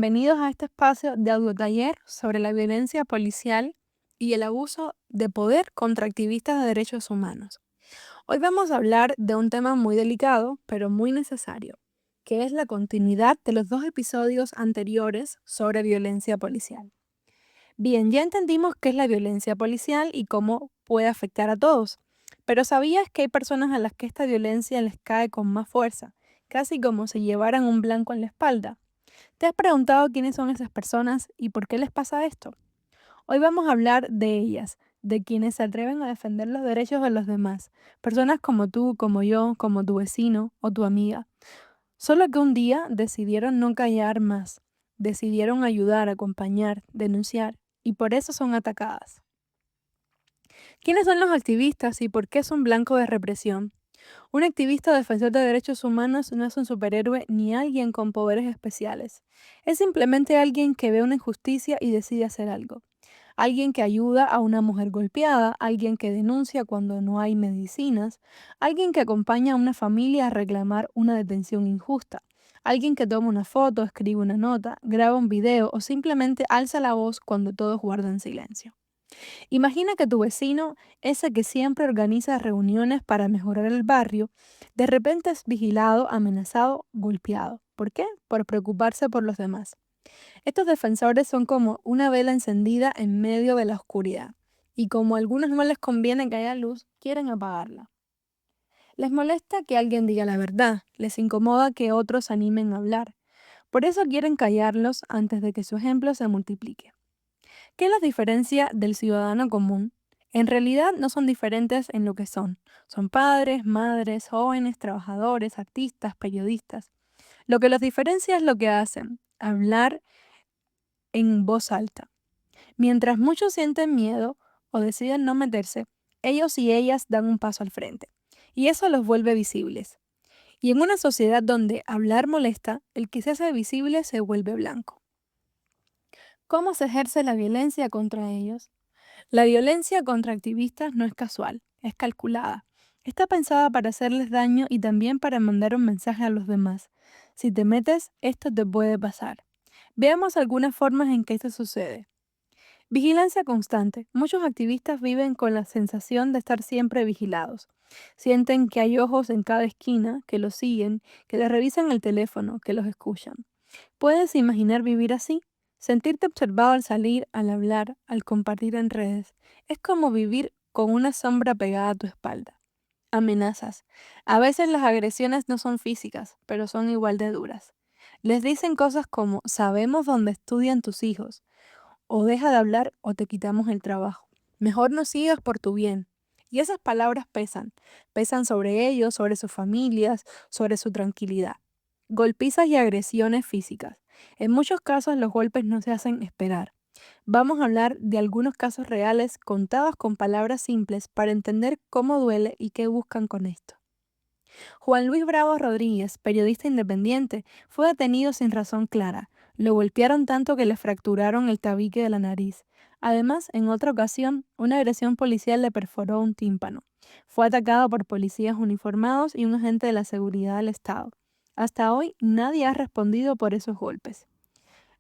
bienvenidos a este espacio de audiotaller sobre la violencia policial y el abuso de poder contra activistas de derechos humanos. Hoy vamos a hablar de un tema muy delicado, pero muy necesario, que es la continuidad de los dos episodios anteriores sobre violencia policial. Bien, ya entendimos qué es la violencia policial y cómo puede afectar a todos, pero ¿sabías que hay personas a las que esta violencia les cae con más fuerza, casi como si llevaran un blanco en la espalda? ¿Te has preguntado quiénes son esas personas y por qué les pasa esto? Hoy vamos a hablar de ellas, de quienes se atreven a defender los derechos de los demás, personas como tú, como yo, como tu vecino o tu amiga. Solo que un día decidieron no callar más, decidieron ayudar, acompañar, denunciar, y por eso son atacadas. ¿Quiénes son los activistas y por qué son blanco de represión? Un activista defensor de derechos humanos no es un superhéroe ni alguien con poderes especiales. Es simplemente alguien que ve una injusticia y decide hacer algo. Alguien que ayuda a una mujer golpeada, alguien que denuncia cuando no hay medicinas, alguien que acompaña a una familia a reclamar una detención injusta, alguien que toma una foto, escribe una nota, graba un video o simplemente alza la voz cuando todos guardan silencio. Imagina que tu vecino, ese que siempre organiza reuniones para mejorar el barrio, de repente es vigilado, amenazado, golpeado. ¿Por qué? Por preocuparse por los demás. Estos defensores son como una vela encendida en medio de la oscuridad, y como a algunos no les conviene que haya luz, quieren apagarla. Les molesta que alguien diga la verdad, les incomoda que otros animen a hablar. Por eso quieren callarlos antes de que su ejemplo se multiplique. ¿Qué los diferencia del ciudadano común? En realidad no son diferentes en lo que son. Son padres, madres, jóvenes, trabajadores, artistas, periodistas. Lo que los diferencia es lo que hacen, hablar en voz alta. Mientras muchos sienten miedo o deciden no meterse, ellos y ellas dan un paso al frente. Y eso los vuelve visibles. Y en una sociedad donde hablar molesta, el que se hace visible se vuelve blanco. ¿Cómo se ejerce la violencia contra ellos? La violencia contra activistas no es casual, es calculada. Está pensada para hacerles daño y también para mandar un mensaje a los demás. Si te metes, esto te puede pasar. Veamos algunas formas en que esto sucede. Vigilancia constante. Muchos activistas viven con la sensación de estar siempre vigilados. Sienten que hay ojos en cada esquina, que los siguen, que les revisan el teléfono, que los escuchan. ¿Puedes imaginar vivir así? Sentirte observado al salir, al hablar, al compartir en redes. Es como vivir con una sombra pegada a tu espalda. Amenazas. A veces las agresiones no son físicas, pero son igual de duras. Les dicen cosas como sabemos dónde estudian tus hijos, o deja de hablar o te quitamos el trabajo. Mejor no sigas por tu bien. Y esas palabras pesan. Pesan sobre ellos, sobre sus familias, sobre su tranquilidad. Golpizas y agresiones físicas. En muchos casos los golpes no se hacen esperar. Vamos a hablar de algunos casos reales contados con palabras simples para entender cómo duele y qué buscan con esto. Juan Luis Bravo Rodríguez, periodista independiente, fue detenido sin razón clara. Lo golpearon tanto que le fracturaron el tabique de la nariz. Además, en otra ocasión, una agresión policial le perforó un tímpano. Fue atacado por policías uniformados y un agente de la seguridad del Estado. Hasta hoy, nadie ha respondido por esos golpes.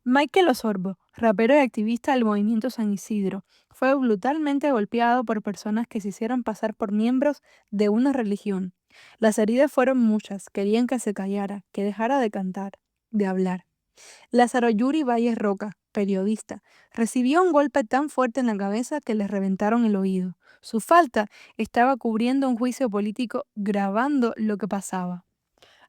Michael Osorbo, rapero y activista del movimiento San Isidro, fue brutalmente golpeado por personas que se hicieron pasar por miembros de una religión. Las heridas fueron muchas, querían que se callara, que dejara de cantar, de hablar. Lázaro Yuri Valles Roca, periodista, recibió un golpe tan fuerte en la cabeza que le reventaron el oído. Su falta estaba cubriendo un juicio político grabando lo que pasaba.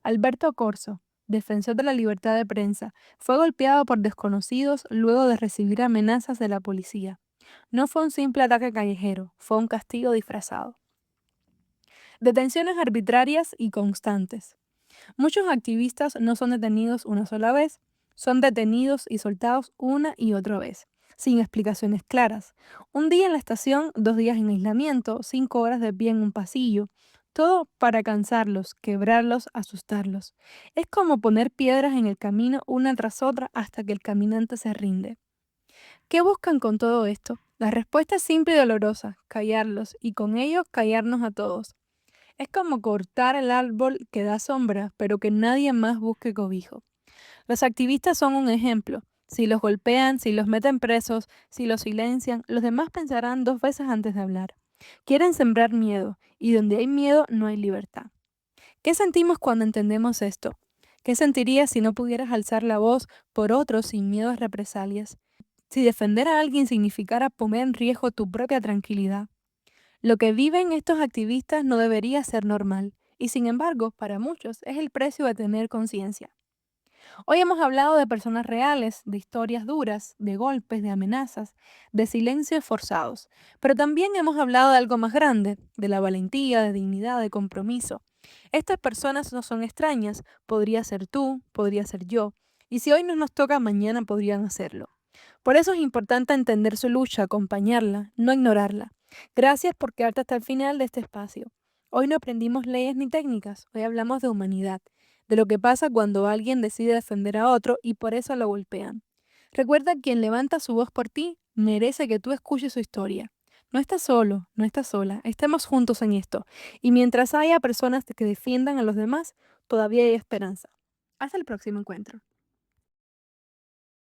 Alberto Corso, defensor de la libertad de prensa, fue golpeado por desconocidos luego de recibir amenazas de la policía. No fue un simple ataque callejero, fue un castigo disfrazado. Detenciones arbitrarias y constantes. Muchos activistas no son detenidos una sola vez, son detenidos y soltados una y otra vez, sin explicaciones claras. Un día en la estación, 2 días en aislamiento, 5 horas de pie en un pasillo. Todo para cansarlos, quebrarlos, asustarlos. Es como poner piedras en el camino una tras otra hasta que el caminante se rinde. ¿Qué buscan con todo esto? La respuesta es simple y dolorosa, callarlos, y con ello callarnos a todos. Es como cortar el árbol que da sombra, pero que nadie más busque cobijo. Los activistas son un ejemplo. Si los golpean, si los meten presos, si los silencian, los demás pensarán 2 veces antes de hablar. Quieren sembrar miedo, y donde hay miedo no hay libertad. ¿Qué sentimos cuando entendemos esto? ¿Qué sentirías si no pudieras alzar la voz por otros sin miedo a represalias? Si defender a alguien significara poner en riesgo tu propia tranquilidad. Lo que viven estos activistas no debería ser normal, y sin embargo, para muchos es el precio de tener conciencia. Hoy hemos hablado de personas reales, de historias duras, de golpes, de amenazas, de silencios forzados, pero también hemos hablado de algo más grande, de la valentía, de dignidad, de compromiso. Estas personas no son extrañas, podría ser tú, podría ser yo, y si hoy no nos toca, mañana podrían hacerlo. Por eso es importante entender su lucha, acompañarla, no ignorarla. Gracias por quedarte hasta el final de este espacio. Hoy no aprendimos leyes ni técnicas, hoy hablamos de humanidad, de lo que pasa cuando alguien decide defender a otro y por eso lo golpean. Recuerda que quien levanta su voz por ti merece que tú escuches su historia. No estás solo, no estás sola, estemos juntos en esto. Y mientras haya personas que defiendan a los demás, todavía hay esperanza. Hasta el próximo encuentro.